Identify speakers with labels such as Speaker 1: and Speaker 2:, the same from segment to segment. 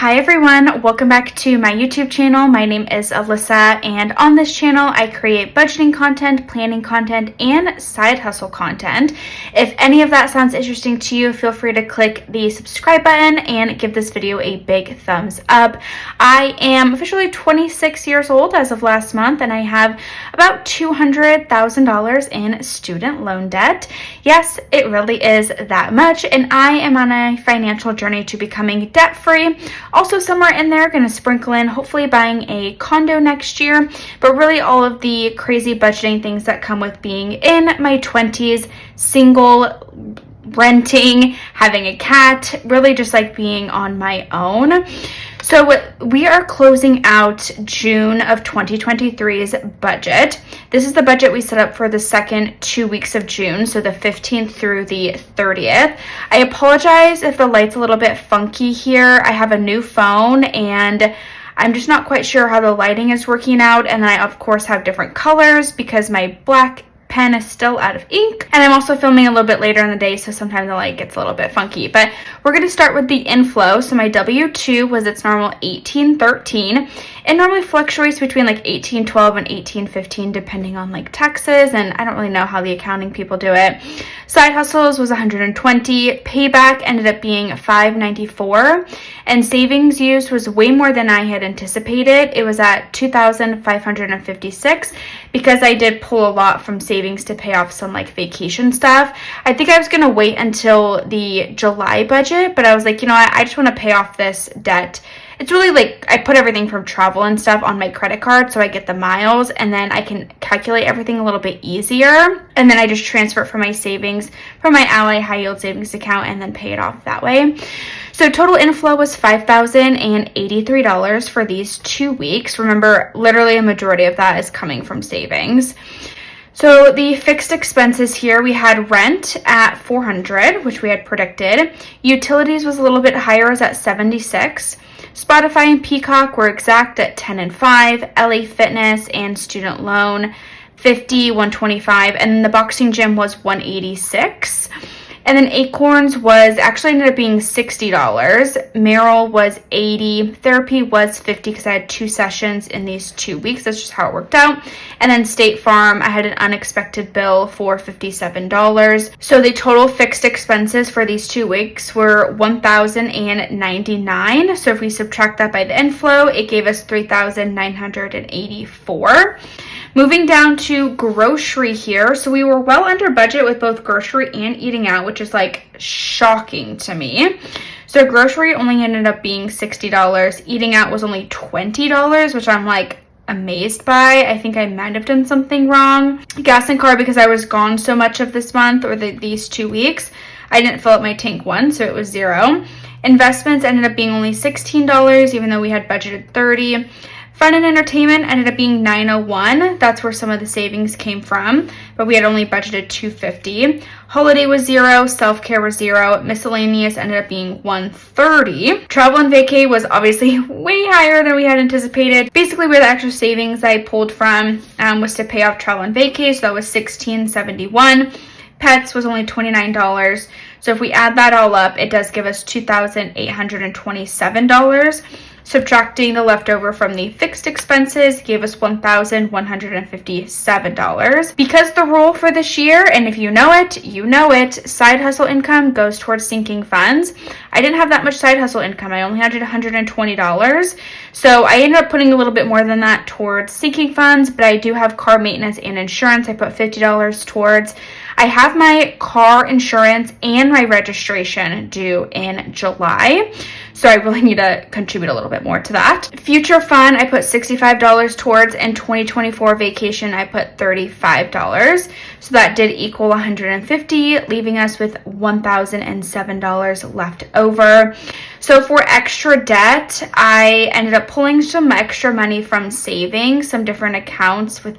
Speaker 1: Hi everyone, welcome back to my YouTube channel. My name is Alyssa, and on this channel I create budgeting content, planning content, and side hustle content. If any of that sounds interesting to you, feel free to click the subscribe button and give this video a big thumbs up. I am officially 26 years old as of last month, and I have about $200,000 in student loan debt. Yes, it really is that much, and I am on a financial journey to becoming debt-free. Also somewhere in there, going to sprinkle in hopefully buying a condo next year, but really all of the crazy budgeting things that come with being in my 20s, single, renting, having a cat, really just like being on my own. So we are closing out June of 2023's budget. This is the budget we set up for the second 2 weeks of June, so the 15th through the 30th. I apologize if the light's a little bit funky here. I have a new phone and I'm just not quite sure how the lighting is working out, and then I of course have different colors because my black pen is still out of ink, and I'm also filming a little bit later in the day, so sometimes the light gets a little bit funky. But we're going to start with the inflow. So my W-2 was its normal $18.13. It normally fluctuates between like $18.12 and $18.15 depending on like taxes, and I don't really know how the accounting people do it. Side hustles was $120. Payback ended up being $594, and savings used was way more than I had anticipated. It was at $2,556 because I did pull a lot from savings to pay off some like vacation stuff. I think I was gonna wait until the July budget, but I was like, you know what, I just want to pay off this debt. It's really like I put everything from travel and stuff on my credit card, so I get the miles, and then I can calculate everything a little bit easier, and then I just transfer it from my savings, from my Ally high yield savings account, and then pay it off that way. So total inflow was $5,083 for these 2 weeks. Remember, literally a majority of that is coming from savings. So the fixed expenses here, we had rent at $400, which we had predicted. Utilities was a little bit higher, it was at $76. Spotify and Peacock were exact at 10 and 5. LA Fitness and student loan, 50, 125, and the boxing gym was $186. And then Acorns was actually ended up being $60. Merrill was $80. Therapy was $50 because I had 2 sessions in these 2 weeks. That's just how it worked out. And then State Farm, I had an unexpected bill for $57. So the total fixed expenses for these 2 weeks were $1,099. So if we subtract that by the inflow, it gave us $3,984. Moving down to grocery here. So we were well under budget with both grocery and eating out, which is like shocking to me. So grocery only ended up being $60. Eating out was only $20, which I'm like amazed by. I think I might have done something wrong. Gas and car, because I was gone so much of this month or these 2 weeks, I didn't fill up my tank once, so it was $0. Investments ended up being only $16, even though we had budgeted $30. Fun and entertainment ended up being $901. That's where some of the savings came from, but we had only budgeted $250. Holiday was $0. Self-care was $0. Miscellaneous ended up being $130. Travel and vacay was obviously way higher than we had anticipated. Basically, where the extra savings I pulled from was to pay off travel and vacay, so that was $1671. Pets was only $29. So if we add that all up, it does give us $2,827. Subtracting the leftover from the fixed expenses gave us $1,157. Because the rule for this year, and if you know it, you know it, side hustle income goes towards sinking funds. I didn't have that much side hustle income. I only had $120. So I ended up putting a little bit more than that towards sinking funds, but I do have car maintenance and insurance. I put $50 towards. I have my car insurance and my registration due in July, so I really need to contribute a little bit more to that. Future fun, I put $65 towards, and 2024 vacation, I put $35. So that did equal $150, leaving us with $1,007 left over. So for extra debt, I ended up pulling some extra money from savings, some different accounts with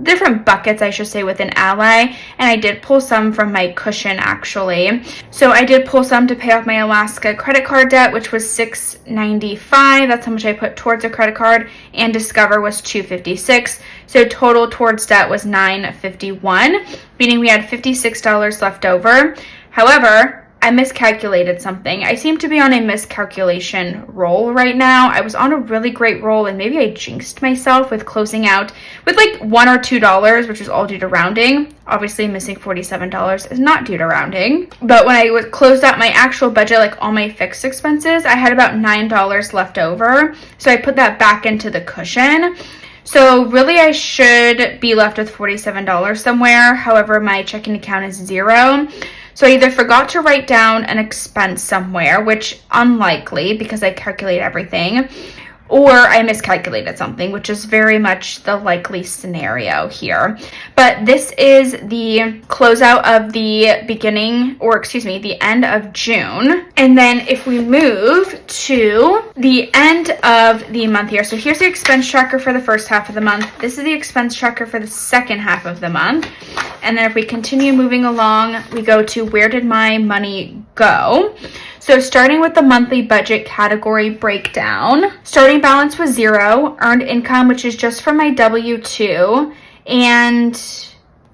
Speaker 1: different buckets, I should say, within Ally, and I did pull some from my cushion actually. So I did pull some to pay off my Alaska credit card debt, which was $695. That's how much I put towards a credit card, and Discover was $256. So total towards debt was $951, meaning we had $56 left over. However, I miscalculated something. I seem to be on a miscalculation roll right now. I was on a really great roll, and maybe I jinxed myself with closing out with like $1 or $2, which is all due to rounding. Obviously, missing $47 is not due to rounding. But when I closed out my actual budget, like all my fixed expenses, I had about $9 left over. So I put that back into the cushion. So really, I should be left with $47 somewhere. However, my checking account is zero. So I either forgot to write down an expense somewhere, which unlikely because I calculate everything, or I miscalculated something, which is very much the likely scenario here. But this is the closeout of the the end of June. And then if we move to the end of the month here, so here's the expense tracker for the first half of the month. This is the expense tracker for the second half of the month. And then if we continue moving along, we go to where did my money go? So starting with the monthly budget category breakdown, starting balance was zero, earned income, which is just from my W-2, and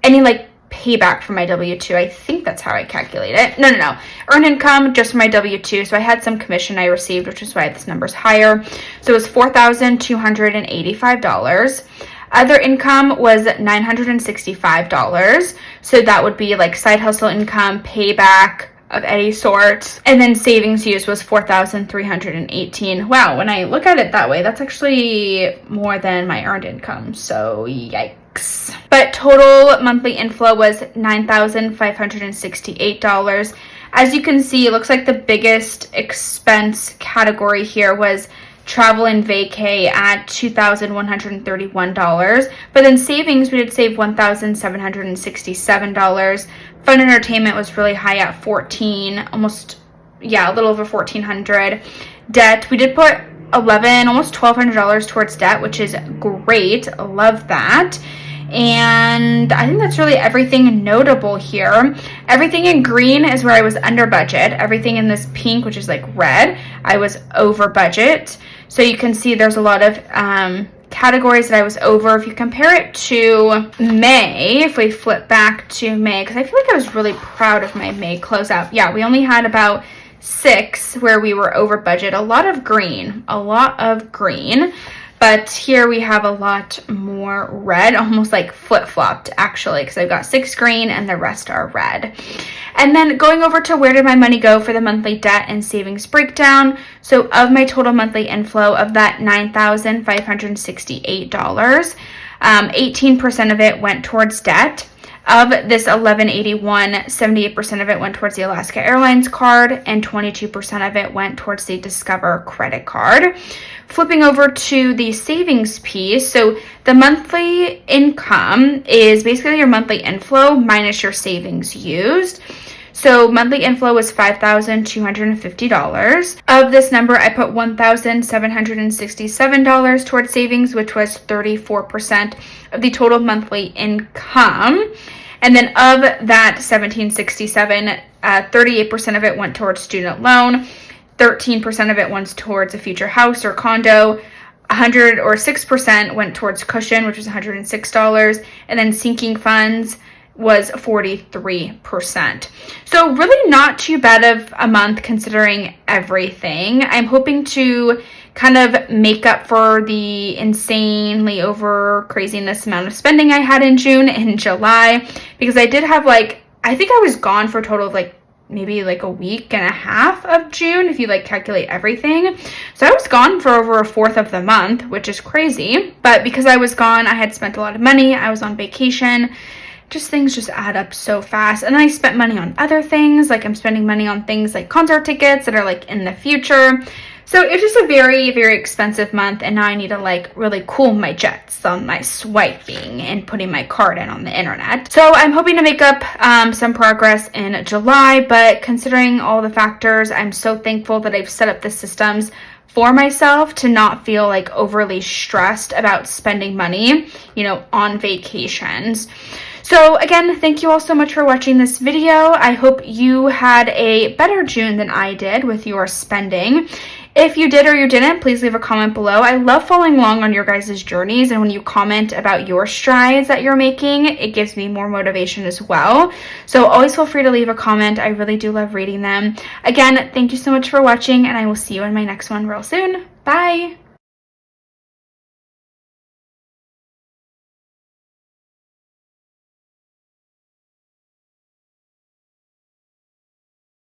Speaker 1: any like payback from my W-2. I think that's how I calculate it. No. Earned income just from my W-2. So I had some commission I received, which is why this number's higher. So it was $4,285. Other income was $965. So that would be like side hustle income, payback of any sort. And then savings use was $4,318. Wow, when I look at it that way, that's actually more than my earned income. So yikes. But total monthly inflow was $9,568. As you can see, it looks like the biggest expense category here was travel and vacay at $2,131. But then savings, we did save $1,767. Fun entertainment was really high at $1,400, a little over $1,400. Debt, we did put almost $1,200 towards debt, which is great. Love that. And I think that's really everything notable here. Everything in green is where I was under budget. Everything in this pink, which is like red, I was over budget. So you can see there's a lot of categories that I was over. If you compare it to May, if we flip back to May, because I feel like I was really proud of my May closeout. Yeah, we only had about 6 where we were over budget. A lot of green. But here we have a lot more red, almost like flip-flopped actually, because I've got 6 green and the rest are red. And then going over to where did my money go for the monthly debt and savings breakdown. So of my total monthly inflow of that $9,568, 18% of it went towards debt. Of this $1,181, 78% of it went towards the Alaska Airlines card and 22% of it went towards the Discover credit card. Flipping over to the savings piece, so the monthly income is basically your monthly inflow minus your savings used. So monthly inflow was $5,250. Of this number, I put $1,767 towards savings, which was 34% of the total monthly income. And then of that $1,767, 38% of it went towards student loan, 13% of it went towards a future house or condo, 6% went towards cushion, which was $106, and then sinking funds was 43%. So really not too bad of a month considering everything. I'm hoping to kind of make up for the insanely over craziness amount of spending I had in June and July, because I did have I think I was gone for a total of maybe a week and a half of June if you calculate everything. So I was gone for over a fourth of the month, which is crazy. But because I was gone, I had spent a lot of money. I was on vacation. Things just add up so fast. And then I spent money on other things. I'm spending money on things like concert tickets that are in the future. So it's just a very, very expensive month. And now I need to really cool my jets on my swiping and putting my card in on the internet. So I'm hoping to make up some progress in July. But considering all the factors, I'm so thankful that I've set up the systems for myself to not feel overly stressed about spending money, on vacations. So again, thank you all so much for watching this video. I hope you had a better June than I did with your spending. If you did or you didn't, please leave a comment below. I love following along on your guys' journeys, and when you comment about your strides that you're making, it gives me more motivation as well. So always feel free to leave a comment. I really do love reading them. Again, thank you so much for watching, and I will see you in my next one real soon. Bye!